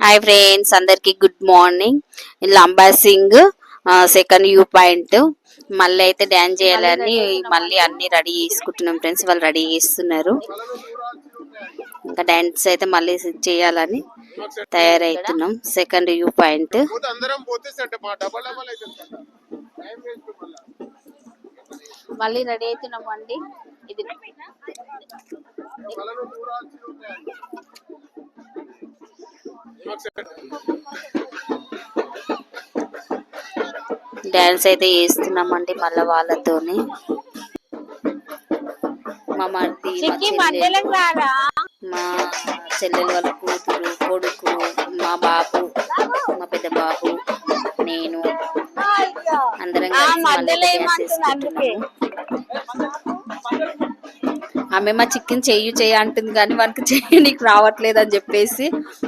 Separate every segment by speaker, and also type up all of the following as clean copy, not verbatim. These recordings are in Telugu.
Speaker 1: హాయ్ ఫ్రెండ్స్, అందరికి good morning. Lambasingi second view point. మళ్ళీ అయితే డాన్స్ చేయాలని మళ్ళీ అన్ని రెడీ చేసుకుంటున్నాం ఫ్రెండ్స్. వాళ్ళు రెడీ చేస్తున్నారు. ఇంకా డాన్స్ అయితే మళ్ళీ చేయాలని తయారవుతున్నాం. సెకండ్ వ్యూ పాయింట్ మళ్ళీ రెడీ అవుతున్నాం అండి. ఇది డాన్స్ అయితే చేస్తున్నామండి మళ్ళీ వాళ్ళతోని. మా మరిది, మా చెల్లెలు వాళ్ళ కూతురు, కొడుకు, మా బాబు, మా పెద్ద బాబు, నేను అందరం ఆమె మా చికెన్ చెయ్యి అంటుంది కానీ మనకి చెయ్యి నీకు రావట్లేదు అని చెప్పేసి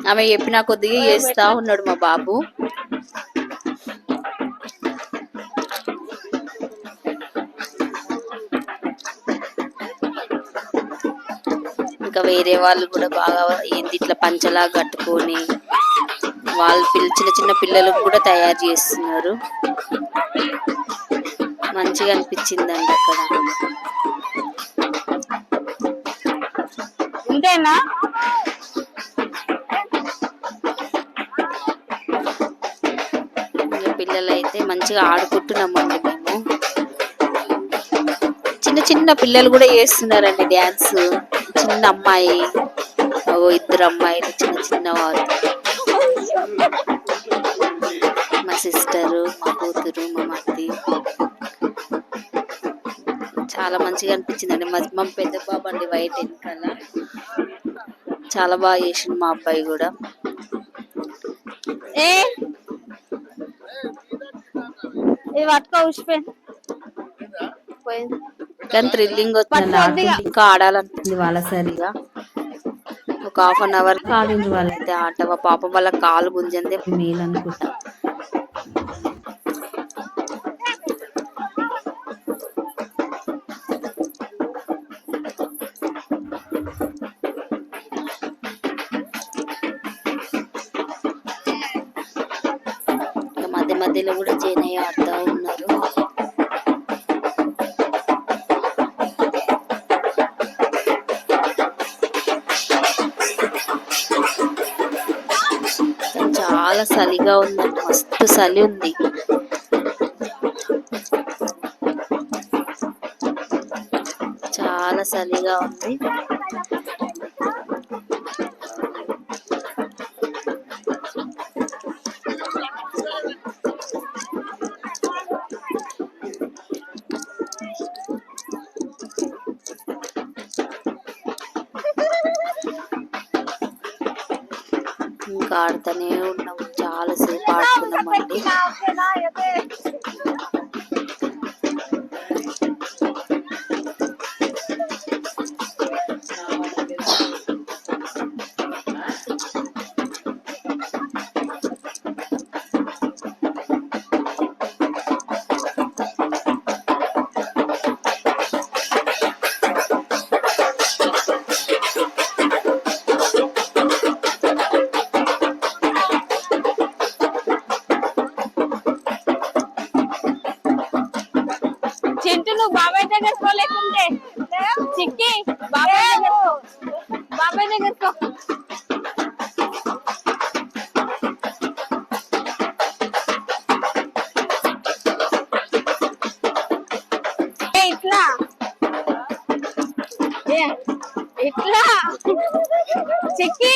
Speaker 1: ఆమె చెప్పిన కొద్దిగా చేస్తా ఉన్నాడు మా బాబు. ఇంకా వేరే వాళ్ళు కూడా బాగా ఏంది ఇట్లా పంచలా కట్టుకొని వాళ్ళు చిన్న చిన్న పిల్లలకు కూడా తయారు చేస్తున్నారు. మంచిగా అనిపించిందండి అక్కడ. ఇంతేనా? పిల్లలు అయితే మంచిగా ఆడుకుంటున్నామండి మేము. చిన్న చిన్న పిల్లలు కూడా చేస్తున్నారండి డ్యాన్స్. చిన్న అమ్మాయి, ఇద్దరు అమ్మాయిలు, చిన్న చిన్న వాళ్ళు, మా సిస్టరు, మా కూతురు, మా మరిది. చాలా మంచిగా అనిపించిందండి. మా పెద్ద బాబు అండి వైట్ వెనకాల చాలా బాగా చేసింది. మా అబ్బాయి కూడా కానీ థ్రిల్లింగ్ వచ్చింది. ఇంకా ఆడాలనిపించింది వాళ్ళ సరిగా. ఒక హాఫ్ అన్ అవర్ ఆడిండ్రు వాళ్ళైతే ఆట. పాపం వాళ్ళ కాలు గుంజందే మేలు అనుకుంటా. మధ్య మధ్యలో కూడా జేనయ్య ఆడుతూ ఉన్నారు. చాలా చలిగా ఉందండి, మస్తు చలి ఉంది. చాలా చలిగా ఉంది. ఇంకా ఆడుతూనే ఉన్నాము, చాలాసేపు ఆడుతున్నామండి. చింటూ నువ్వు బాబాయ్ దగ్గర పోలేకుంటే చిక్కి బాబాయ్ దగ్గర ఇట్లా ఇట్లా చిక్కి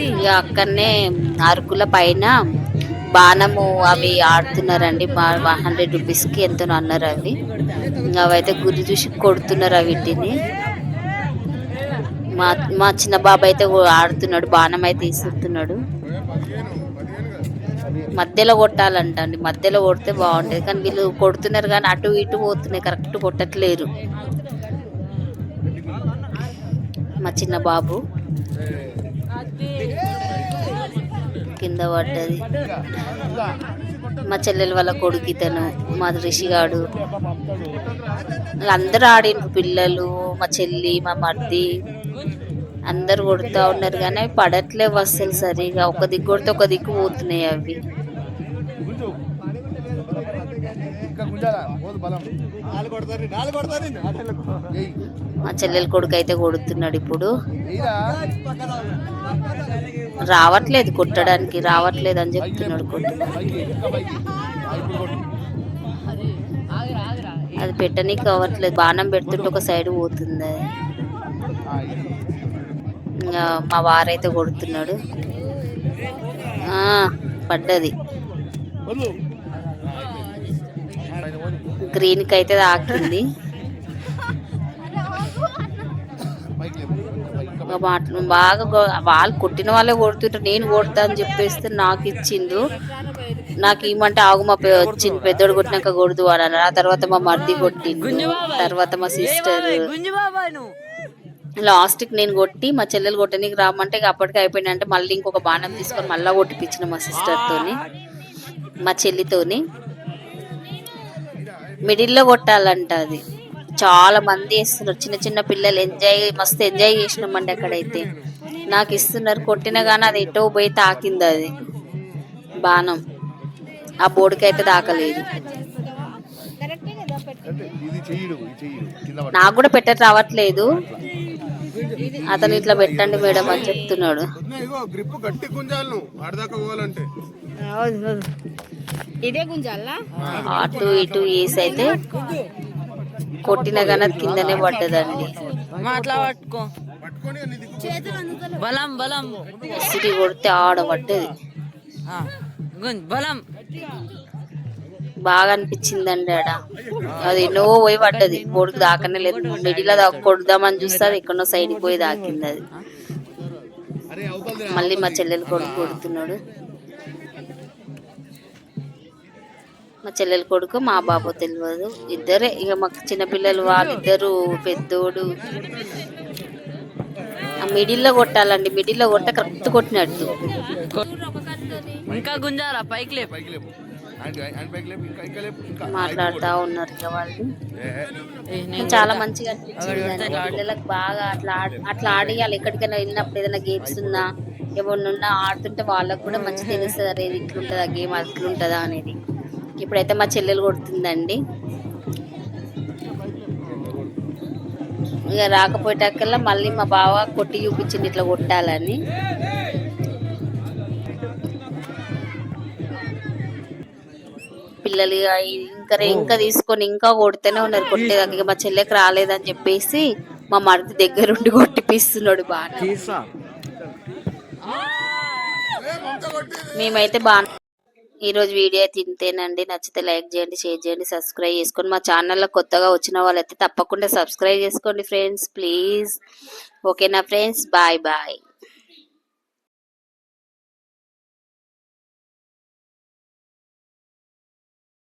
Speaker 1: ఇక అక్కడనే అరకుల పైన బాణము అవి ఆడుతున్నారండి. 100 రూపీస్కి ఎంతో అన్నారు అవి. అవైతే గురి చూసి కొడుతున్నారు వీటిని. మా మా చిన్న బాబు అయితే ఆడుతున్నాడు, బాణం అయితే ఇస్తున్నాడు. మధ్యలో కొట్టాలంట అండి, మధ్యలో కొడితే బాగుంటుంది. కానీ వీళ్ళు కొడుతున్నారు కానీ అటు ఇటు పోతున్నాయి, కరెక్ట్ కొట్టట్లేరు. మా చిన్న బాబు కింద పడ్డది. మా చెల్లెల వాళ్ళ కొడుకు ఇతను, మా రిషిగాడు, అందరూ ఆడిండ్రు. పిల్లలు, మా చెల్లి, మా మర్ది అందరు కొడుతూ ఉన్నారు కానీ అవి పడట్లేవు అస్సలు సరిగా. ఒక దిక్కు కొడితే ఒక దిక్కు పోతున్నాయి అవి. మా చెల్లెల కొడుకు అయితే కొడుతున్నాడు ఇప్పుడు. రావట్లేదు కొట్టడానికి, రావట్లేదు అని చెప్తున్నాడు. అది పెట్టనీకి అవ్వట్లేదు, బాణం పెడుతుంటే ఒక సైడ్ పోతుంది. ఇంకా మా వారైతే కొడుతున్నాడు. పడ్డది. గ్రీన్కి అయితే తాకింది. బాగా వాళ్ళు కొట్టిన వాళ్ళే కొడుతుంటారు. నేను కొడతా అని చెప్పేస్తే నాకు ఇచ్చిండు. నాకు ఏమంటే ఆగు, మా వచ్చింది పెద్దోడు కొట్టినాక కొడుతు అని అన్నారు. ఆ తర్వాత మా మర్ది కొట్టిండు, తర్వాత మా సిస్టర్. లాస్ట్కి నేను కొట్టి మా చెల్లెలు కొట్టడానికి రామంటే అప్పటికి అయిపోయింది. అంటే మళ్ళీ ఇంకొక బాణం తీసుకొని మళ్ళీ కొట్టిపించిన మా సిస్టర్తోని, మా చెల్లితోని. మిడిల్లో కొట్టాలంట అది. చాలా మంది వేస్తున్నారు, చిన్న చిన్న పిల్లలు. మస్తు ఎంజాయ్ చేసినామండి అక్కడైతే. నాకు ఇస్తున్నారు, కొట్టినా కానీ అది ఎటో పోయి తాకింది అది బాణం. ఆ బోర్డుకి అయితే తాకలేదు. నాకు కూడా పెట్ట రావట్లేదు. అతను ఇట్లా పెట్టండి మేడం అని చెప్తున్నాడు. అటు ఇటు వేసి అయితే కొట్టిన కానీ కిందనే పడ్డదండి. సిరి కొడితే ఆడ పడ్డది. బాగా అనిపించిందండి ఆడ. అది ఎన్నో పోయి పడ్డది, బోర్డుకి దాకనే లేదు. మిడిలో కొడదామని చూస్తే అది ఎక్కడో సైడ్కి పోయి దాకింది అది. మళ్ళీ మా చెల్లెలు కొడుకు కొడుతున్నాడు. మా చెల్లెల కొడుకు మా బాబు తెలియదు, ఇద్దరే. ఇక మాకు చిన్నపిల్లలు వాళ్ళిద్దరు, పెద్దోడు. మిడిల్లో కొట్టాలండి, మిడిల్లో కొట్ట కరెక్ట్ కొట్టినట్టు. మాట్లాడుతూ ఉన్నారు ఇక వాళ్ళు. చాలా మంచిగా అనిపించింది. పిల్లలకు బాగా అట్లా ఆడియాలి. ఎక్కడికైనా వెళ్ళినప్పుడు ఏదైనా గేమ్స్ ఉన్నా ఏమన్నా ఆడుతుంటే వాళ్ళకు కూడా మంచి తెలుస్తుంది. అరే ఇట్లుంటుందా గేమ్, అట్లుంటుందా అనేది. ఇప్పుడైతే మా చెల్లెలు కొడుతుందండి. ఇక రాకపోయేటక్కల్లా మళ్ళీ మా బావ కొట్టి చూపించింది ఇట్లా కొట్టాలని. పిల్లలు ఇంకా తీసుకొని ఇంకా కొడితేనే ఉన్నారు. కొట్టేదాకా మా చెల్లెకి రాలేదని చెప్పేసి మా మరిది దగ్గరుండి కొట్టిపిస్తున్నాడు బాగా. మేమైతే బాగా. ఈరోజు వీడియో అయితే ఇంతేనండి. నచ్చితే లైక్ చేయండి, షేర్ చేయండి, సబ్స్క్రైబ్ చేసుకోండి. మా ఛానల్లో కొత్తగా వచ్చిన వాళ్ళైతే తప్పకుండా సబ్స్క్రైబ్ చేసుకోండి ఫ్రెండ్స్, ప్లీజ్. ఓకేనా ఫ్రెండ్స్, బాయ్ బాయ్.